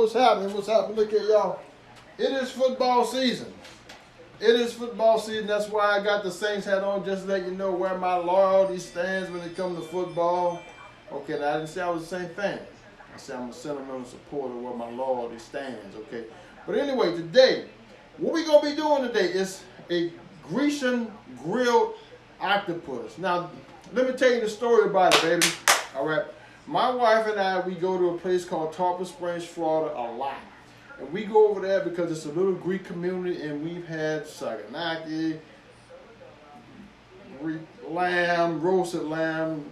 what's happening? What's happening? Look at y'all. It is football season. It is football season. That's why I got the Saints hat on, just to let you know where my loyalty stands when it comes to football. Okay, now I didn't say I was the same fan. I said I'm a sentimental supporter where my loyalty stands, okay? But anyway, today, what we going to be doing today is a Grecian grilled octopus. Now, let me tell you the story about it, baby. All right. My wife and I, we go to a place called Tarpon Springs, Florida a lot. And we go over there because it's a little Greek community, and we've had saganaki, Greek lamb, roasted lamb,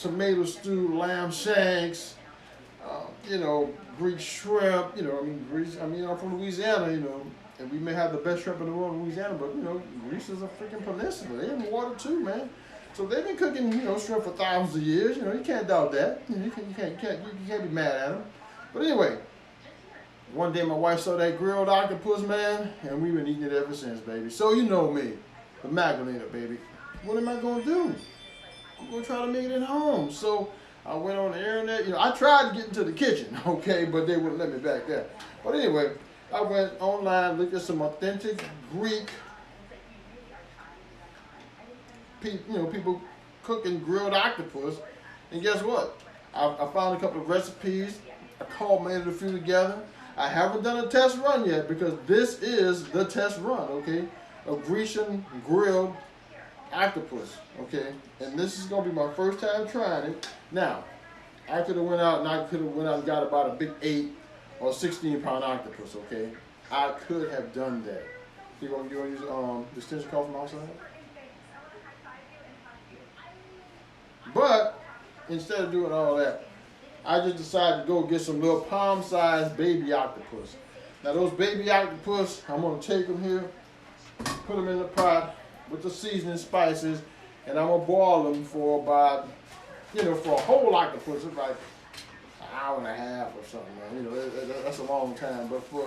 tomato stew, lamb shanks, Greek shrimp, I'm from Louisiana, and we may have the best shrimp in the world in Louisiana, but, Greece is a freaking peninsula. They're in the water too, man. So they've been cooking, shrimp for thousands of years. You can't doubt that. You can't be mad at them. But anyway, one day my wife saw that grilled octopus, man, and we've been eating it ever since, baby. So you know me, the Magdalena, baby. What am I going to do? I'm going to try to make it at home. So I went on the internet. I tried to get into the kitchen, okay, but they wouldn't let me back there. But anyway, I went online, looked at some authentic Greek, people cooking grilled octopus, and guess what? I found a couple of recipes. I culminated a few together. I haven't done a test run yet because this is the test run, okay? A Grecian grilled octopus, okay? And this is gonna be my first time trying it. Now, I could have went out and got about a big 8 or 16-pound octopus, okay? I could have done that. You gonna use the extension cord from outside? But instead of doing all that, I just decided to go get some little palm-sized baby octopus. Now those baby octopus, I'm gonna take them here, put them in the pot with the seasoning spices, and I'm gonna boil them for about, for a whole octopus, it's like an hour and a half or something, man. That's a long time. But for,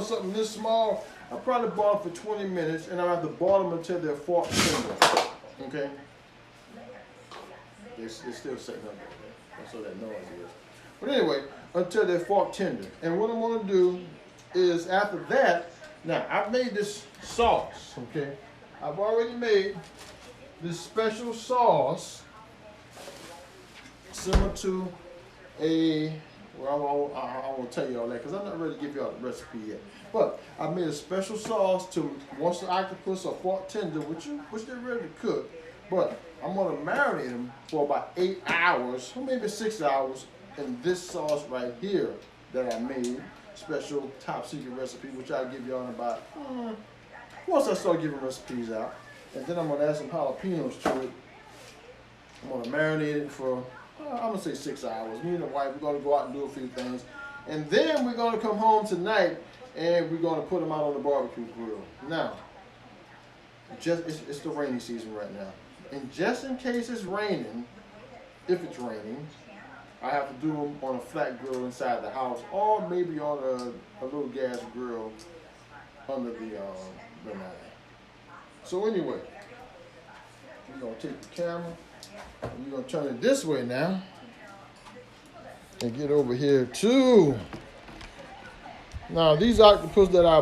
something this small, I'll probably boil them for 20 minutes, and I'll have to boil them until they're fork tender, okay? They're still setting up there. That's what that noise is. But anyway, until they're fork tender. And what I'm going to do is after that, now I've made this sauce, okay? I've already made this special sauce similar to I won't tell you all that because I'm not ready to give you all the recipe yet. But I made a special sauce to, once the octopus are fork tender, which they're ready to cook, but I'm going to marinate them for about 8 hours, or maybe 6 hours, in this sauce right here that I made. Special top secret recipe, which I'll give y'all in about, once I start giving recipes out. And then I'm going to add some jalapenos to it. I'm going to marinate it for, I'm going to say 6 hours. Me and the wife, we're going to go out and do a few things. And then we're going to come home tonight and we're going to put them out on the barbecue grill. Now, it's the rainy season right now. And just in case it's raining, if it's raining, I have to do them on a flat grill inside the house, or maybe on a little gas grill under the night. So anyway, we're gonna take the camera, and we're gonna turn it this way now, and get over here too. Now these octopus that I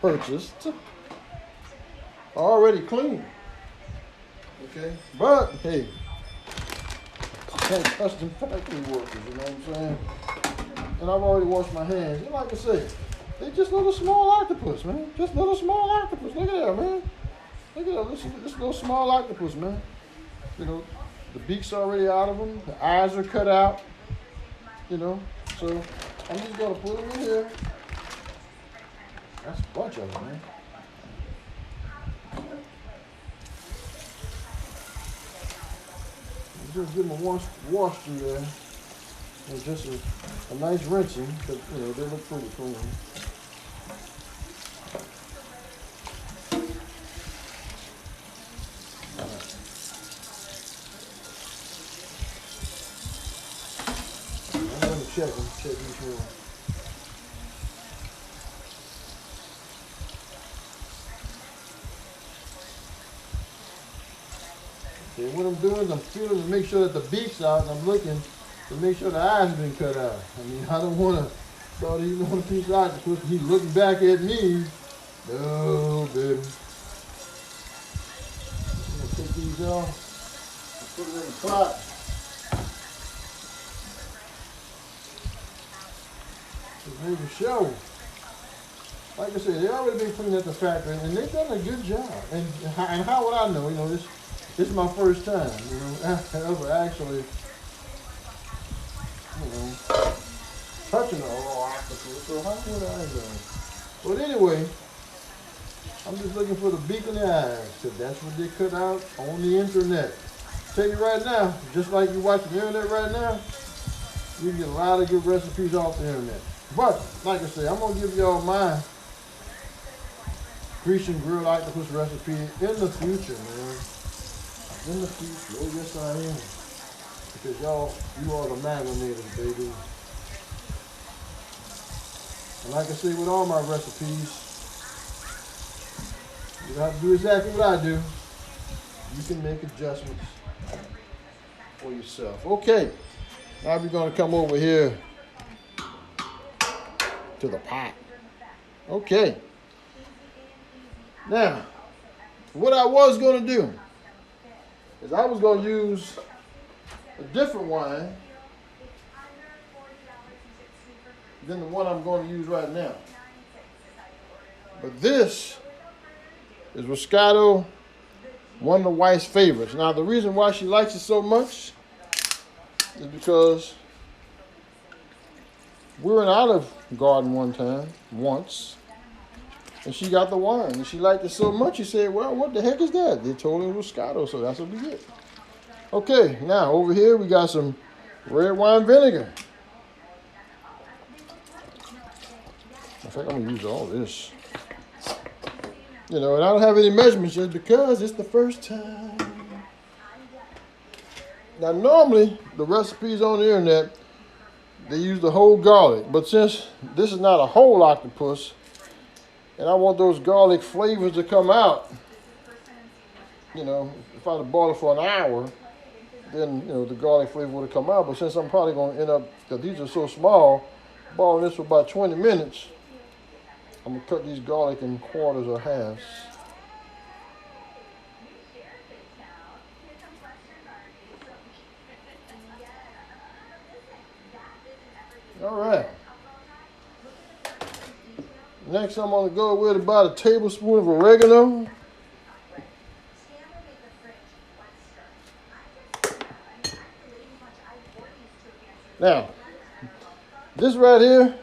purchased, are already clean. Okay, but hey, can't custom factory workers, you know what I'm saying? And I've already washed my hands. And like I say, they just little small octopus, man. Just little small octopus. Look at that, man. Look at that. This little small octopus, man. The beak's already out of them. The eyes are cut out. So I'm just gonna put them in here. That's a bunch of them, man. Just give them a wash through there, and just a nice rinsing, because they look pretty clean. I'm going to check each one. Okay, what I'm doing is I'm feeling to make sure that the beak's out, and I'm looking to make sure the eyes have been cut out. I mean, I don't want to Thought he was on a piece of octopus. He's looking back at me. No, baby. I'm gonna take these off. Put it in the pot. Just make a show. Like I said, they already been cleaning at the factory, and they've done a good job. And how would I know? You know, this is my first time. You know, ever actually, you know, touching a raw octopus. So how would I know? But anyway, I'm just looking for the beak in the eyes. So that's what they cut out on the internet. Tell you right now, just like you watching the internet right now, you can get a lot of good recipes off the internet. But like I said, I'm gonna give y'all my Grecian grilled octopus recipe in the future, man. In the future. Oh yes I am. Because you are the marinators, baby. And like I say with all my recipes, you don't have to do exactly what I do. You can make adjustments for yourself. Okay. Now we're gonna come over here to the pot. Okay. Now, what I was going to do is I was going to use a different wine than the one I'm going to use right now. But this is Moscato, one of the wife's favorites. Now, the reason why she likes it so much is because we were in Olive Garden once, and she got the wine, and she liked it so much, she said, well, what the heck is that? They told her it was Moscato, so that's what we get. Okay, now over here we got some red wine vinegar. In fact, I'm going to use all this. You know, and I don't have any measurements just because it's the first time. Now, normally, the recipes on the internet, they use the whole garlic. But since this is not a whole octopus, and I want those garlic flavors to come out, you know, if I had boiled it for an hour, then, you know, the garlic flavor would have come out. But since I'm probably going to end up, because these are so small, boiling this for about 20 minutes, I'm going to cut these garlic in quarters or halves. All right. Next, I'm going to go with about a tablespoon of oregano. Now, this right here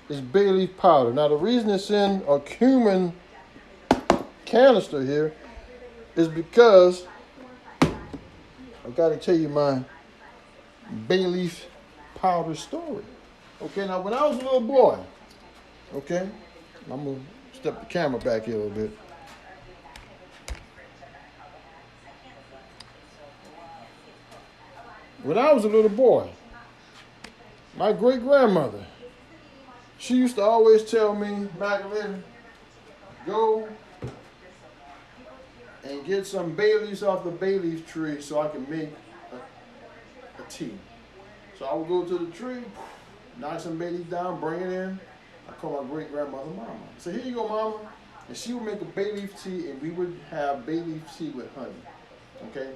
is bay leaf powder. Now, the reason it's in a cumin canister here is because I got to tell you my bay leaf powder story. Okay, now when I was a little boy, okay, I'm going to step the camera back here a little bit. When I was a little boy, my great-grandmother, she used to always tell me, Magdalena, go and get some bay leaves off the bay leaf tree so I can make a tea. So I would go to the tree, knock some bay leaf down, bring it in. I call my great-grandmother Mama. I said, here you go, Mama. And she would make a bay leaf tea, and we would have bay leaf tea with honey. Okay?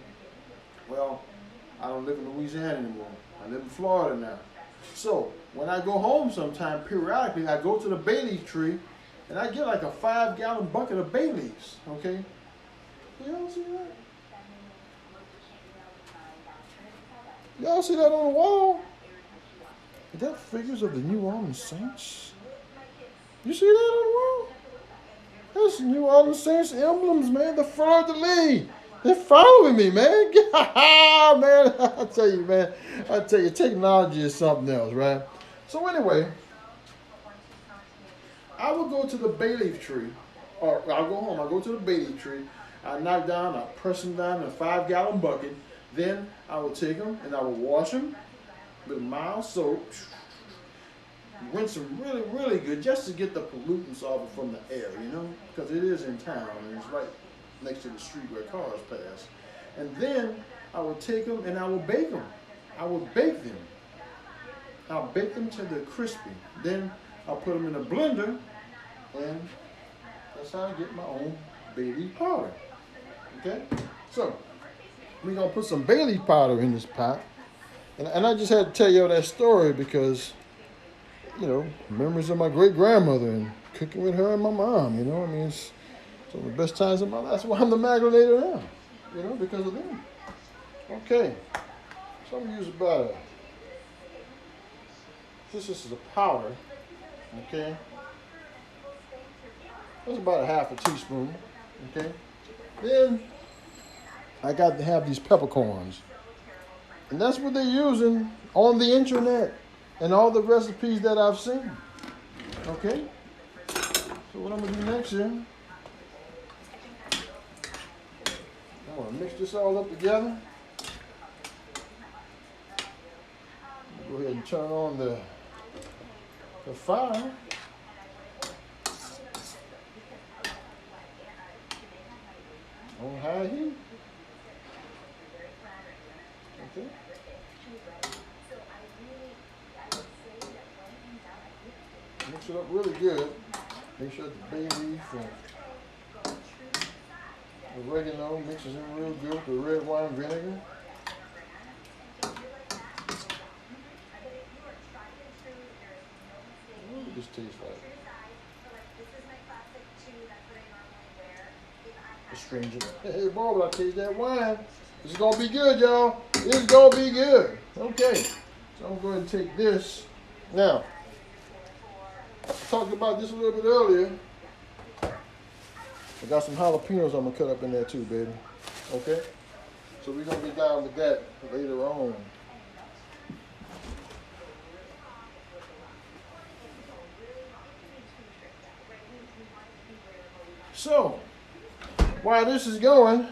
Well, I don't live in Louisiana anymore. I live in Florida now. So when I go home sometime, periodically, I go to the bay leaf tree, and I get like a 5-gallon bucket of bay leaves. Okay? Y'all see that? Y'all see that on the wall? Is that figures of the New Orleans Saints? You see that on the wall? That's New Orleans Saints emblems, man. The fleur-de-lis. They're following me, man. Man, I tell you, man. I tell you, technology is something else, right? So anyway, I will go to the bay leaf tree, or I'll go home. I'll go to the bay leaf tree. I knock down, I press them down in a 5-gallon bucket. Then I will take them and I will wash them with mild soap. Rinse them really, really good just to get the pollutants off it from the air, you know, because it is in town and it's right next to the street where cars pass. And then I will take them and I will bake them. I will bake them. I'll bake them till they're crispy. Then I'll put them in a blender, and that's how I get my own bay leaf powder. Okay? So, we're going to put some bay leaf powder in this pot. And I just had to tell y'all that story because, you know, memories of my great-grandmother and cooking with her and my mom, you know. I mean, it's some of the best times of my life. That's why I'm the magrinator now, you know, because of them. Okay. So I'm going to use about this is a powder, okay? That's about a half a teaspoon, okay? Then I got to have these peppercorns. And that's what they're using on the internet and all the recipes that I've seen. Okay? So what I'm going to do next here, I'm going to mix this all up together. Go ahead and turn on the fire. On high heat. Okay. Mix it up really good. Make sure the bay leaf and the oregano mixes in real good with the red wine vinegar. What does this taste like? Astringent. Hey, boy, but I taste that wine. This is going to be good, y'all. It's going to be good. Okay. So I'm going to take this. Now, I talked about this a little bit earlier. I got some jalapenos I'm going to cut up in there too, baby. Okay? So we're going to get down with that later on. So, while this is going,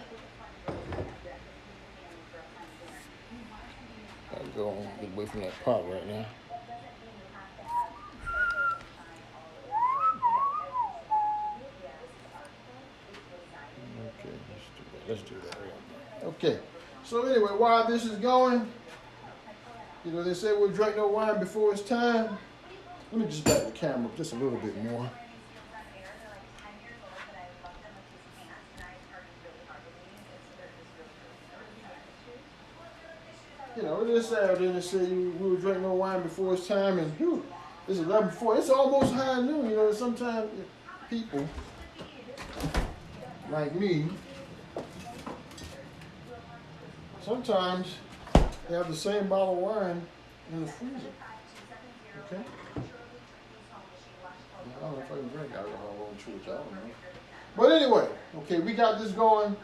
I'll go and get away from that pot right now. Okay, let's do that. Okay, so anyway, while this is going, you know, they say we'll drink no wine before it's time. Let me just back the camera up just a little bit more. You know, it is Saturday, and they say we will drink no wine before it's time, and whew, it's 11:04. It's almost high noon. You know, sometimes people like me, sometimes they have the same bottle of wine in the freezer. Okay? I don't know if I can drink alcohol on truth. I don't know. But anyway, okay, we got this going.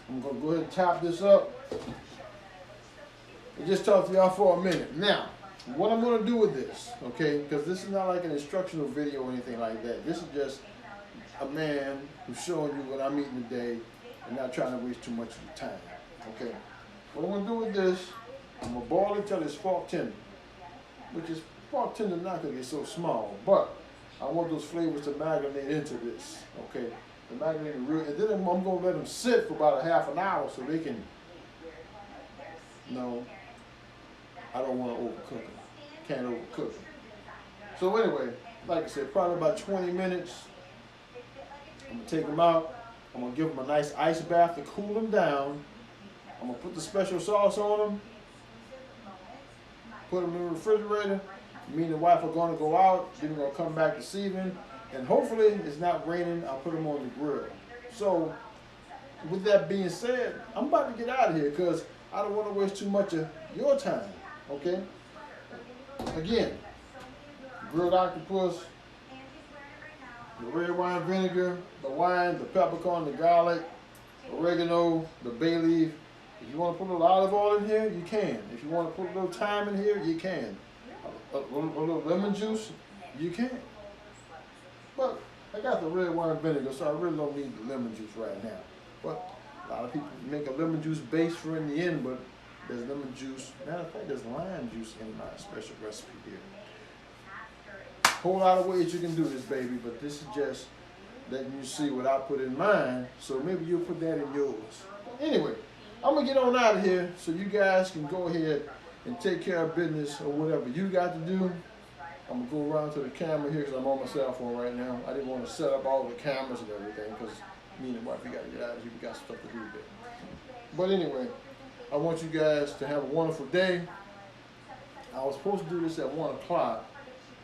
I'm going to go ahead and top this up. And just talk to y'all for a minute. Now, what I'm going to do with this, okay, because this is not like an instructional video or anything like that. This is just a man who's showing you what I'm eating today and not trying to waste too much of your time, okay? What I'm going to do with this, I'm going to boil it till it's fork tender, which is fork tender not because it's so small, but I want those flavors to marinate into this, okay? The marinate real, and then I'm going to let them sit for about a half an hour so they can, you know, I don't want to overcook them. Can't overcook them. So anyway, like I said, probably about 20 minutes. I'm going to take them out. I'm going to give them a nice ice bath to cool them down. I'm going to put the special sauce on them. Put them in the refrigerator. Me and the wife are going to go out. Then we're going to come back this evening. And hopefully it's not raining. I'll put them on the grill. So with that being said, I'm about to get out of here because I don't want to waste too much of your time. Okay? Again, grilled octopus, the red wine vinegar, the wine, the peppercorn, the garlic, oregano, the bay leaf. If you want to put a little olive oil in here, you can. If you want to put a little thyme in here, you can. A little lemon juice, you can. But I got the red wine vinegar, so I really don't need the lemon juice right now. But a lot of people make a lemon juice base for in the end, but there's lemon juice. Matter of fact, there's lime juice in my special recipe here. Whole lot of ways you can do this, baby, but this is just letting you see what I put in mine, so maybe you'll put that in yours. Anyway, I'm going to get on out of here so you guys can go ahead and take care of business or whatever you got to do. I'm gonna go around to the camera here because I'm on my cell phone right now. I didn't want to set up all the cameras and everything because me and the wife, we got to get out of here. We got stuff to do today. But anyway, I want you guys to have a wonderful day. I was supposed to do this at 1 o'clock,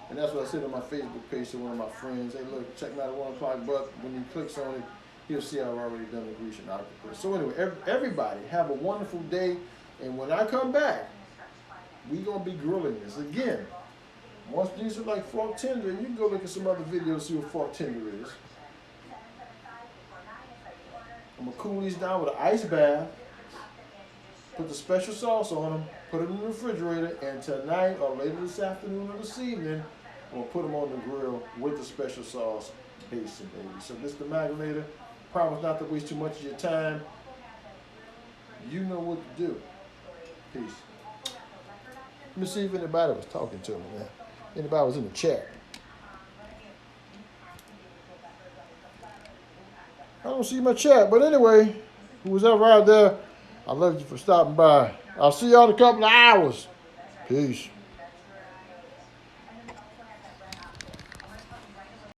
and that's what I said on my Facebook page to one of my friends. Hey, look, check me out at 1 o'clock, but when he clicks on it, he'll see I've already done the Grecian octopus. So anyway, everybody, have a wonderful day, and when I come back, we're going to be grilling this again. Once these are like fork tender, and you can go look at some other videos, see what fork tender is. I'm going to cool these down with an ice bath, put the special sauce on them, put them in the refrigerator, and tonight or later this afternoon or this evening, I'm going to put them on the grill with the special sauce, basting, baby. So this is the Magulator. Promise not to waste too much of your time. You know what to do. Peace. Let me see if anybody was talking to me, man. Anybody was in the chat. I don't see my chat, but anyway, who was ever out there, I love you for stopping by. I'll see y'all in a couple of hours. Peace.